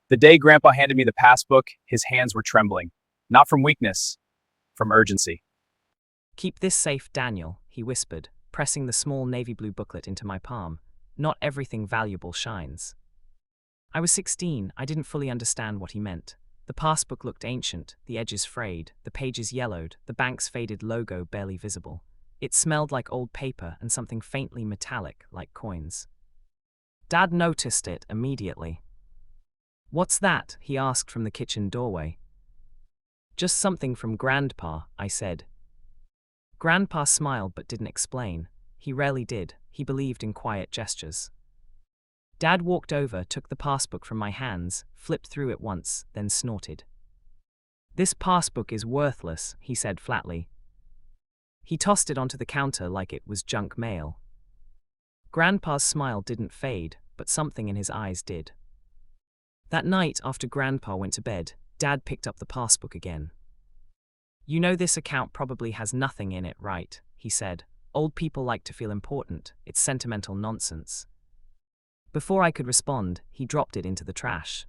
The day Grandpa handed me the passbook, his hands were trembling. Not from weakness, from urgency. Keep this safe, Daniel, he whispered, pressing the small navy blue booklet into my palm. Not everything valuable shines. I was 16, I didn't fully understand what he meant. The passbook looked ancient, the edges frayed, the pages yellowed, the bank's faded logo barely visible. It smelled like old paper and something faintly metallic, like coins. Dad noticed it immediately. "What's that?" he asked from the kitchen doorway. "Just something from Grandpa," I said. Grandpa smiled but didn't explain. He rarely did. He believed in quiet gestures. Dad walked over, took the passbook from my hands, flipped through it once, then snorted. "This passbook is worthless," he said flatly. He tossed it onto the counter like it was junk mail. Grandpa's smile didn't fade, but something in his eyes did. That night, after Grandpa went to bed, Dad picked up the passbook again. "You know this account probably has nothing in it, right?" he said. "Old people like to feel important. It's sentimental nonsense." Before I could respond, he dropped it into the trash.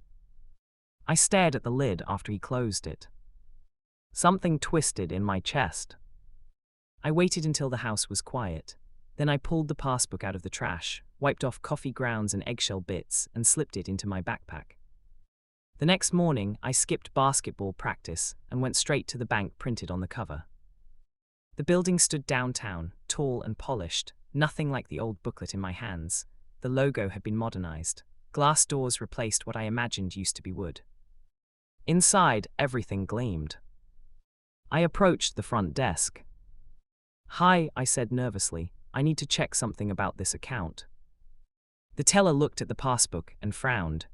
I stared at the lid after he closed it. Something twisted in my chest. I waited until the house was quiet. Then I pulled the passbook out of the trash, wiped off coffee grounds and eggshell bits, and slipped it into my backpack. The next morning, I skipped basketball practice and went straight to the bank printed on the cover. The building stood downtown, tall and polished, nothing like the old booklet in my hands. The logo had been modernized. Glass doors replaced what I imagined used to be wood. Inside, everything gleamed. I approached the front desk. "Hi," I said nervously. "I need to check something about this account." The teller looked at the passbook and frowned.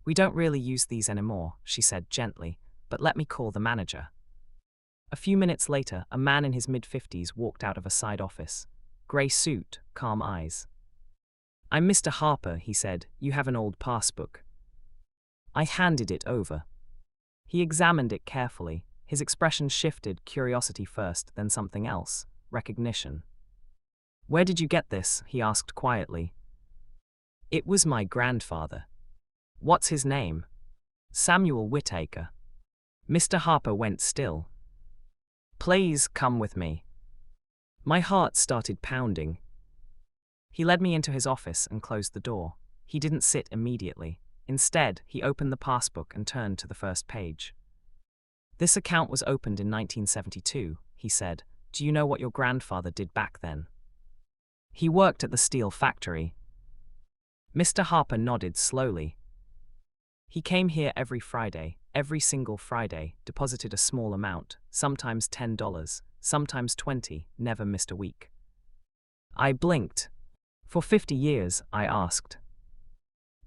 "We don't really use these anymore," she said gently, "but let me call the manager." A few minutes later, a man in his mid-50s walked out of a side office. Grey suit, calm eyes. "I'm Mr. Harper," he said. "You have an old passbook." I handed it over. He examined it carefully. His expression shifted, curiosity first, then something else, recognition. "Where did you get this?" he asked quietly. "It was my grandfather." "What's his name?" "Samuel Whittaker." Mr. Harper went still. "Please come with me." My heart started pounding. He led me into his office and closed the door. He didn't sit immediately. Instead, he opened the passbook and turned to the first page. "This account was opened in 1972, he said. "Do you know what your grandfather did back then?" "He worked at the steel factory." Mr. Harper nodded slowly. "He came here every Friday, every single Friday, deposited a small amount, sometimes $10, sometimes $20, never missed a week." I blinked. "For 50 years, I asked."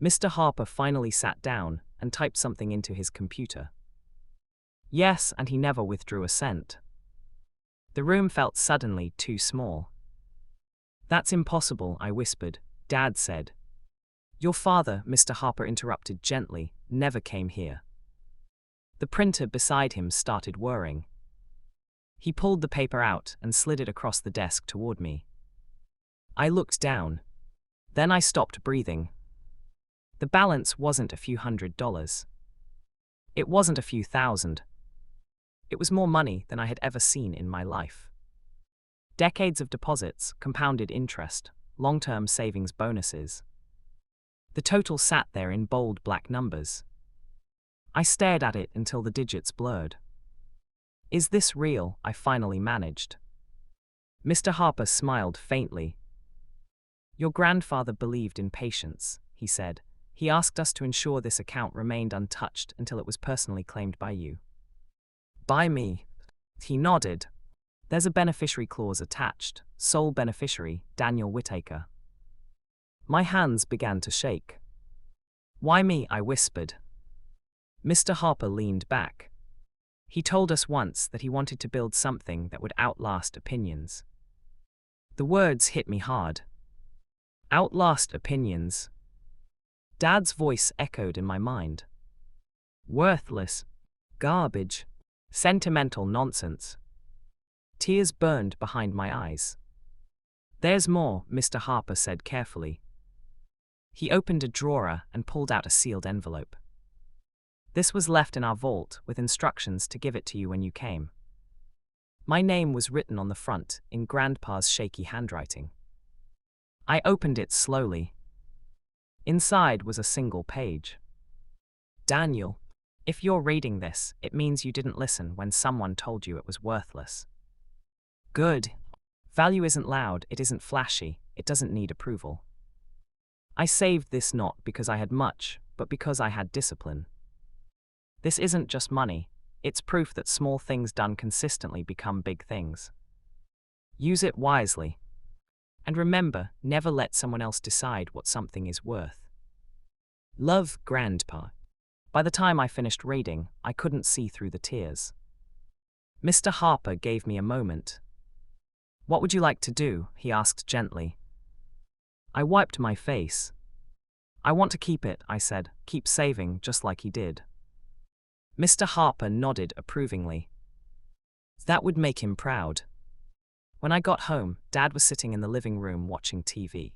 Mr. Harper finally sat down and typed something into his computer. "Yes, and he never withdrew a cent." The room felt suddenly too small. "That's impossible," I whispered. "Dad said." "Your father," Mr. Harper interrupted gently, "never came here." The printer beside him started whirring. He pulled the paper out and slid it across the desk toward me. I looked down. Then I stopped breathing. The balance wasn't a few $100s. It wasn't a few thousand. It was more money than I had ever seen in my life. Decades of deposits, compounded interest, long-term savings bonuses. The total sat there in bold black numbers. I stared at it until the digits blurred. "Is this real?" I finally managed. Mr. Harper smiled faintly. "Your grandfather believed in patience," he said. "He asked us to ensure this account remained untouched until it was personally claimed by you." "By me?" He nodded. "There's a beneficiary clause attached. Sole beneficiary, Daniel Whittaker." My hands began to shake. "Why me?" I whispered. Mr. Harper leaned back. "He told us once that he wanted to build something that would outlast opinions." The words hit me hard. Outlast opinions. Dad's voice echoed in my mind. Worthless. Garbage. Sentimental nonsense. Tears burned behind my eyes. "There's more," Mr. Harper said carefully. He opened a drawer and pulled out a sealed envelope. This was left in our vault with instructions to give it to you when you came. My name was written on the front in Grandpa's shaky handwriting. I opened it slowly. Inside was a single page. Daniel, if you're reading this, it means you didn't listen when someone told you it was worthless. Good. Value isn't loud, it isn't flashy, it doesn't need approval. I saved this not because I had much, but because I had discipline. This isn't just money, it's proof that small things done consistently become big things. Use it wisely. And remember, never let someone else decide what something is worth. Love, Grandpa. By the time I finished reading, I couldn't see through the tears. Mr. Harper gave me a moment. What would you like to do? He asked gently. I wiped my face. I want to keep it, I said, keep saving just like he did. Mr. Harper nodded approvingly. That would make him proud. When I got home, Dad was sitting in the living room watching TV.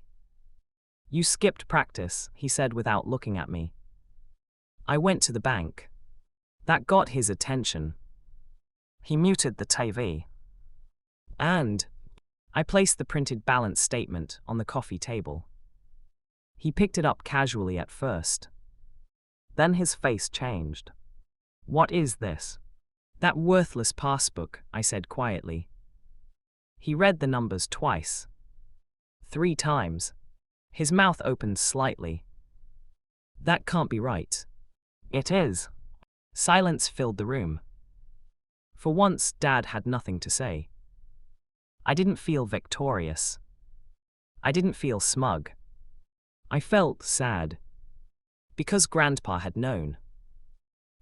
You skipped practice, he said without looking at me. I went to the bank. That got his attention. He muted the TV. And I placed the printed balance statement on the coffee table. He picked it up casually at first. Then his face changed. What is this? That worthless passbook, I said quietly. He read the numbers twice. 3 times. His mouth opened slightly. That can't be right. It is. Silence filled the room. For once, Dad had nothing to say. I didn't feel victorious. I didn't feel smug. I felt sad. Because Grandpa had known.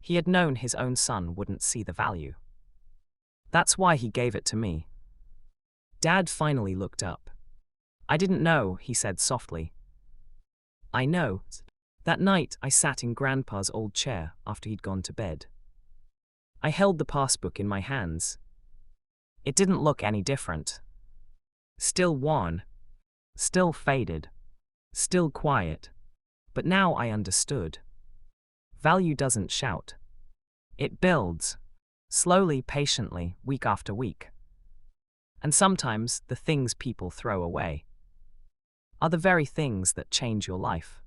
He had known his own son wouldn't see the value. That's why he gave it to me. Dad finally looked up. I didn't know, he said softly. I know. That night, I sat in Grandpa's old chair after he'd gone to bed. I held the passbook in my hands. It didn't look any different. Still worn. Still faded. Still quiet. But now I understood. Value doesn't shout. It builds. Slowly, patiently, week after week. And sometimes the things people throw away are the very things that change your life.